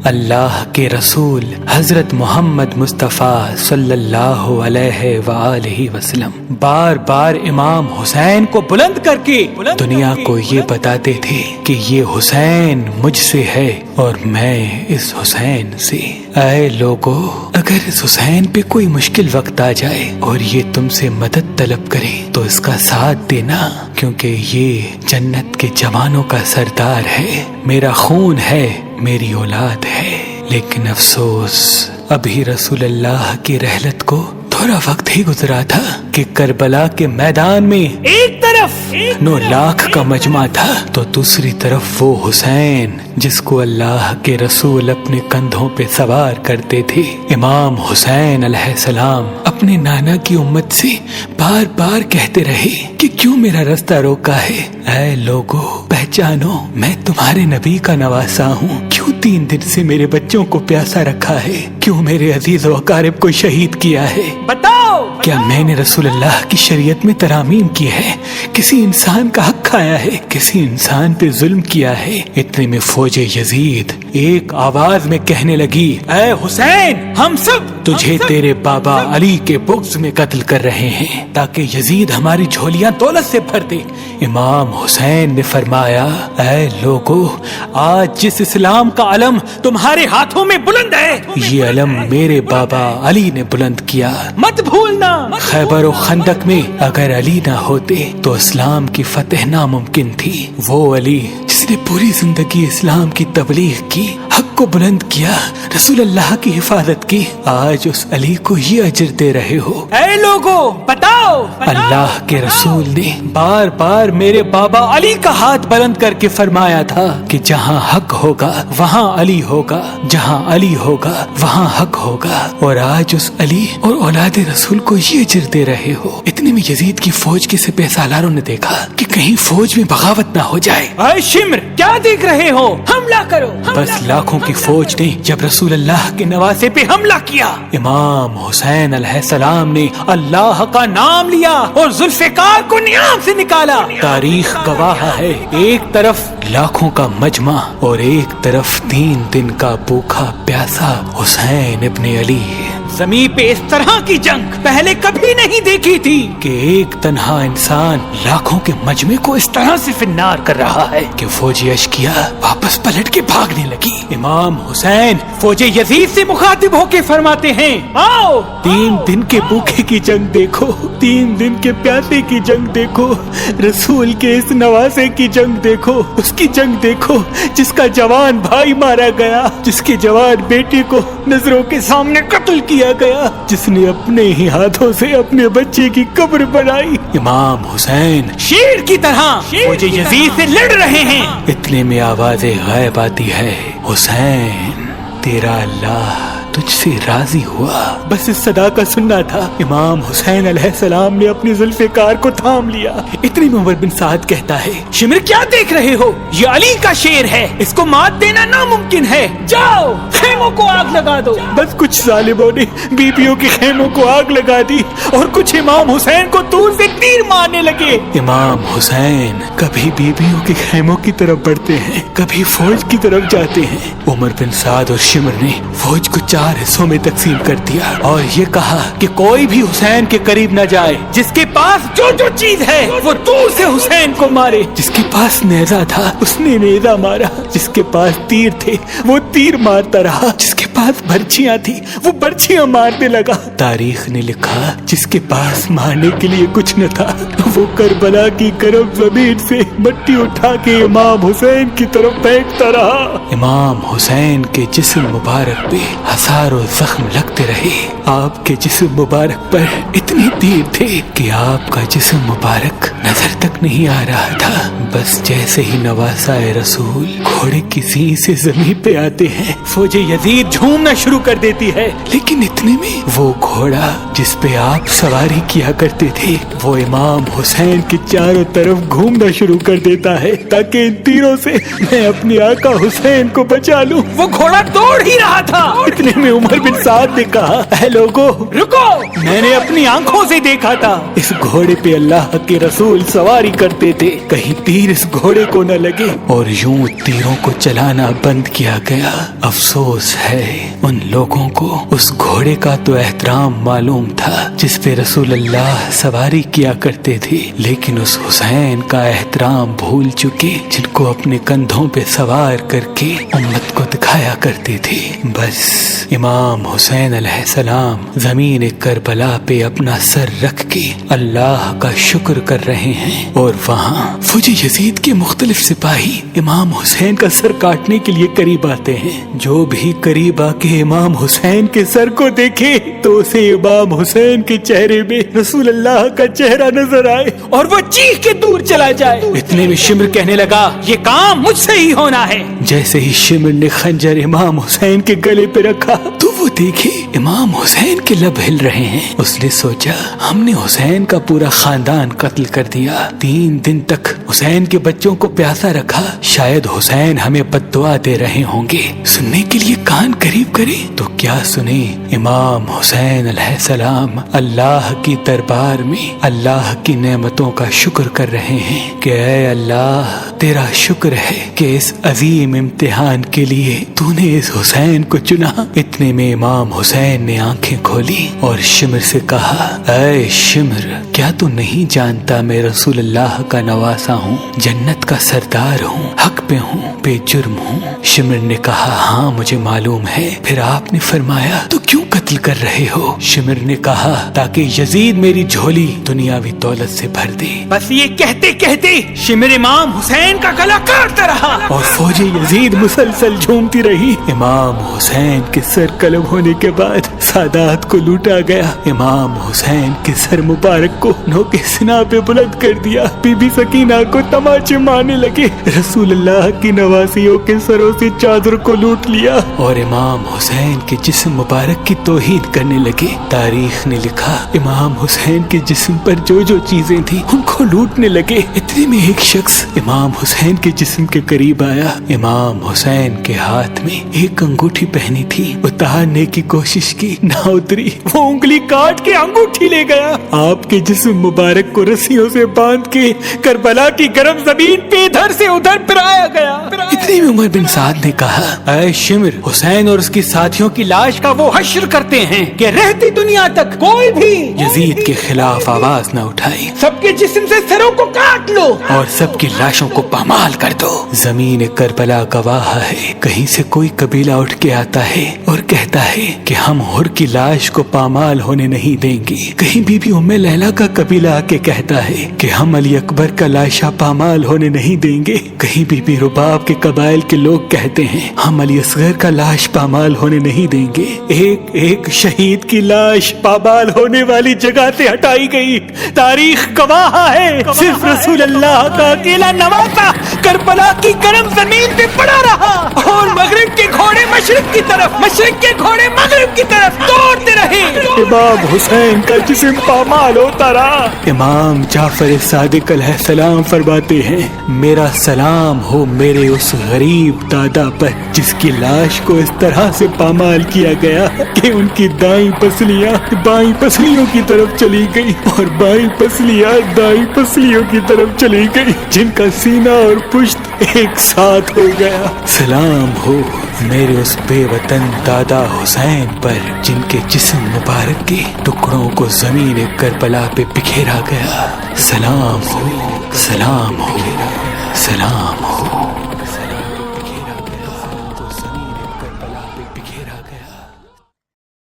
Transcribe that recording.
اللہ کے رسول حضرت محمد مصطفیٰ صلی اللہ علیہ وآلہ وسلم بار بار امام حسین کو بلند کر کے دنیا کو یہ بتاتے تھے کہ یہ حسین مجھ سے ہے اور میں اس حسین سے۔ اے لوگو، اگر اس حسین پہ کوئی مشکل وقت آ جائے اور یہ تم سے مدد طلب کرے تو اس کا ساتھ دینا، کیونکہ یہ جنت کے جوانوں کا سردار ہے، میرا خون ہے، میری اولاد ہے۔ لیکن افسوس، ابھی رسول اللہ کی رحلت کو تھوڑا وقت ہی گزرا تھا کہ کربلا کے میدان میں ایک طرف 9 لاکھ کا مجمع تھا تو دوسری طرف وہ حسین جس کو اللہ کے رسول اپنے کندھوں پہ سوار کرتے تھے۔ امام حسین علیہ السلام اپنے نانا کی امت سے بار بار کہتے رہے کہ کیوں میرا رستہ روکا ہے؟ اے لوگو، پہچانو، میں تمہارے نبی کا نواسا ہوں۔ کیوں 3 دن سے میرے بچوں کو پیاسا رکھا ہے؟ کیوں میرے عزیز و اقارب کو شہید کیا ہے؟ بتاؤ، کیا میں نے رسول اللہ کی شریعت میں ترامیم کی ہے؟ کسی انسان کا حق کھایا ہے؟ کسی انسان پہ ظلم کیا ہے؟ اتنے میں فوج یزید ایک آواز میں کہنے لگی، اے حسین، ہم سب تجھے تیرے بابا علی کے بغض میں قتل کر رہے ہیں تاکہ یزید ہماری جھولیاں دولت سے بھر دے۔ امام حسین نے فرمایا، اے لوگو، آج جس اسلام کا علم تمہارے ہاتھوں میں بلند ہے، یہ علم میرے بابا علی نے بلند کیا، مت بھولنا۔ خیبر و خندق میں اگر علی نہ ہوتے تو اسلام کی فتح ناممکن تھی۔ وہ علی جس نے پوری زندگی اسلام کی تبلیغ کی، حق کو بلند کیا، رسول اللہ کی حفاظت کی، آج اس علی کو یہ اجر دے رہے ہو۔ اے لوگو، بتاؤ، اللہ کے رسول نے بار بار میرے بابا علی کا ہاتھ بلند کر کے فرمایا تھا کہ جہاں حق ہوگا وہاں علی ہوگا، جہاں علی ہوگا وہاں حق ہوگا، اور آج اس علی اور اولاد رسول کو یہ اجر دے رہے ہو۔ اتنے میں یزید کی فوج کے سپہ سالاروں نے دیکھا کہ کہیں فوج میں بغاوت نہ ہو جائے۔ اے شمر، کیا دیکھ رہے ہو؟ حملہ کرو۔ بس لاکھوں کی فوج نے جب رسول اللہ کے نواسے پہ حملہ کیا، امام حسین علیہ السلام نے اللہ کا نام لیا اور ذوالفقار کو نیام سے نکالا۔ تاریخ گواہ ہے، ایک طرف لاکھوں کا مجمع اور ایک طرف 3 دن کا بھوکا پیاسا حسین ابن علی۔ زمین پہ اس طرح کی جنگ پہلے کبھی نہیں دیکھی تھی کہ ایک تنہا انسان لاکھوں کے مجمع کو اس طرح سے فنار کر رہا ہے کہ فوج اشقیاء واپس پلٹ کے بھاگنے لگی۔ امام حسین فوج یزید سے مخاطب ہو کے فرماتے ہیں، آؤ، 3 دن کے بھوکے کی جنگ دیکھو، 3 دن کے پیاسے کی جنگ دیکھو، رسول کے اس نواسے کی جنگ دیکھو، اس کی جنگ دیکھو جس کا جوان بھائی مارا گیا، جس کے جوان بیٹے کو نظروں کے سامنے قتل کیا گیا، جس نے اپنے ہی ہاتھوں سے اپنے بچے کی قبر بنائی۔ امام حسین شیر کی طرح فوج یزید سے لڑ رہے ہیں۔ اتنے میں آواز غائب آتی ہے، حسین، تیرا اللہ تجھ سے راضی ہوا۔ بس اس صدا کا سننا تھا۔ امام حسین علیہ السلام نے اپنی ذوالفقار کو تھام لیا۔ اتنی میں عمر بن سعد کہتا ہے، شمر، کیا دیکھ رہے ہو؟ یہ علی کا شیر ہے، اس کو مات دینا ناممکن ہے، جاؤ خیموں کو آگ لگا دو۔ بس کچھ ظالموں نے بیبیوں کے خیموں کو آگ لگا دی اور کچھ امام حسین کو دور سے تیر مارنے لگے۔ امام حسین کبھی بیبیوں کے خیموں کی طرف بڑھتے ہیں، کبھی فوج کی طرف جاتے ہیں۔ عمر بن سعد اور شمر نے فوج کو 4 حصوں میں تقسیم کر دیا اور یہ کہا کہ کوئی بھی حسین کے قریب نہ جائے، جس کے پاس جو جو چیز ہے وہ دور سے حسین کو مارے۔ جس کے پاس نیزہ تھا اس نے نیزہ مارا، جس کے پاس تیر تھے وہ تیر مارتا رہا، جس کے پاس برچیاں تھی وہ برچیاں مارنے لگا۔ تاریخ نے لکھا جس کے پاس مارنے کے لیے کچھ نہ تھا وہ کربلا کی گرم زمین سے مٹی اٹھا کے امام حسین کی طرف پھینکتا رہا۔ امام حسین کے جسم مبارک پہ ہزاروں زخم لگتے رہے۔ آپ کے جسم مبارک پر اتنے تیر تھے کہ آپ کا جسم مبارک نظر تک نہیں آ رہا تھا۔ بس جیسے ہی نواسا رسول گھوڑے کی سین سے زمین پہ آتے ہیں، فوج یزید جھومنا شروع کر دیتی ہے، لیکن اتنے میں وہ گھوڑا جس پہ آپ سواری کیا کرتے تھے وہ امام حسین کے چاروں طرف گھومنا شروع کر دیتا ہے تاکہ ان تیروں سے میں اپنے آقا حسین کو بچا لوں۔ وہ گھوڑا دوڑ ہی رہا تھا، اتنے میں میں عمر بن سعد نے کہا اے لوگو رکو، میں نے اپنی آنکھوں سے دیکھا تھا اس گھوڑے پہ اللہ کے رسول سواری کرتے تھے، کہیں تیر اس گھوڑے کو نہ لگے، اور یوں تیروں کو چلانا بند کیا گیا۔ افسوس ہے ان لوگوں کو اس گھوڑے کا تو احترام معلوم تھا جس پہ رسول اللہ سواری کیا کرتے تھے، لیکن اس حسین کا احترام بھول چکے جن کو اپنے کندھوں پہ سوار کر کے امت کو دکھایا کرتے تھے۔ بس امام حسین علیہ السلام زمین کربلا پہ اپنا سر رکھ کے اللہ کا شکر کر رہے ہیں، اور وہاں فوج یزید کے مختلف سپاہی امام حسین کا سر کاٹنے کے لیے قریب آتے ہیں۔ جو بھی قریب آ کے امام حسین کے سر کو دیکھے تو اسے امام حسین کے چہرے میں رسول اللہ کا چہرہ نظر آئے اور وہ چیخ کے دور چلا جائے۔ اتنے میں شمر کہنے لگا یہ کام مجھ سے ہی ہونا ہے۔ جیسے ہی شمر نے خنجر امام حسین کے گلے پہ رکھا تو وہ دیکھے امام حسین کے لب ہل رہے ہیں۔ اس نے سوچا ہم نے حسین کا پورا خاندان قتل کر دیا، 3 دن تک حسین کے بچوں کو پیاسا رکھا، شاید حسین ہمیں بد دعا دے رہے ہوں گے۔ سننے کے لیے کان قریب کرے تو کیا سنے، امام حسین علیہ السلام اللہ کی دربار میں اللہ کی نعمتوں کا شکر کر رہے ہیں کہ اے اللہ تیرا شکر ہے کہ اس عظیم امتحان کے لیے تو نے اس حسین کو چنا۔ اتنے میں امام حسین نے آنکھیں کھولی اور شمر سے کہا اے شمر کیا تو نہیں جانتا میں رسول اللہ کا نواسا ہوں، جنت کا سردار ہوں، حق پہ ہوں، بے جرم ہوں۔ شمر نے کہا ہاں مجھے معلوم ہے۔ پھر آپ نے فرمایا تو کیوں قتل کر رہے ہو؟ شمر نے کہا تاکہ یزید میری جھولی دنیاوی دولت سے بھر دے۔ بس یہ کہتے کہتے شمر امام حسین کا گلا کاٹتا رہا اور فوج یزید مسلسل جھومتی رہی۔ امام حسین کے سر قلم ہونے کے بعد سادات کو لوٹا گیا۔ امام حسین کے سر مبارک کو نوکے سنا پہ بلند کر دیا۔ بی بی سکینہ کو تماچے مارنے لگے۔ رسول اللہ کی نواسیوں کے سروں سے چادر کو لوٹ لیا اور امام حسین کے جسم مبارک کی توہین کرنے لگے۔ تاریخ نے لکھا امام حسین کے جسم پر جو جو چیزیں تھیں ان کو لوٹنے لگے۔ اتنے میں ایک شخص امام حسین کے جسم کے قریب آیا۔ امام حسین کے ہاتھ میں ایک انگوٹھی پہنی تھی، اتارنے کی کوشش کی نہ اتری، وہ انگلی کاٹ کے انگوٹھی لے گیا۔ آپ کے جسم مبارک کو رسیوں سے باندھ کے کربلا کی گرم زمین پہ ادھر سے ادھر پھرایا گیا۔ اتنے میں عمر بن سعد نے کہا اے شمر حسین اور اس کی ساتھیوں کی لاش کا وہ حشر کرتے ہیں کہ رہتی دنیا تک کوئی بھی یزید کے خلاف آواز نہ اٹھائے، سب کے جسم سے سروں کو کاٹ لو اور سب کی لاشوں کو پامال کر دو۔ زمین کربلا گواہ ہے، کہیں سے کوئی قبیلہ اٹھ کے آتا ہے اور کہتا ہے کہ ہم حر کی لاش کو پامال ہونے نہیں دیں گے، کہیں بی بی ام لیلا کا قبیلہ آ کے کہتا ہے کہ ہم علی اکبر کا لاشا پامال ہونے نہیں دیں گے، کہیں بی بی رباب کے قبائل کے لوگ کہتے ہیں ہم علی اصغر کا لاش پامال ہونے نہیں دیں گے۔ ایک ایک شہید کی لاش پامال ہونے والی جگہ سے ہٹائی گئی۔ تاریخ گواہ ہے صرف رسول اللہ کا اکیلا نواسا کربلا کی گرم زمین پہ پڑا رہا اور مغرب کے گھوڑے مشرق کی طرف، مشرق کے گھوڑے مغرب کی طرف دوڑتے رہے۔ امام حسین کا جسم پامال ہوتا رہا۔ امام جعفر صادق علیہ السلام فرماتے ہیں میرا سلام ہو میرے اس غریب دادا پر جس کی لاش کو اس طرح سے پامال کیا گیا کہ ان کی دائیں پسلیاں بائیں پسلیوں کی طرف چلی گئی اور بائیں پسلیاں دائیں پسلیوں کی طرف چلی گئی، جن کا سینہ اور پشت ایک ساتھ ہو گیا۔ سلام ہو میرے اس بے وطن دادا حسین پر جن کے جسم مبارک کے ٹکڑوں کو زمین کربلا پہ بکھیرا گیا۔ سلام ہو، سلام ہو، سلام ہو۔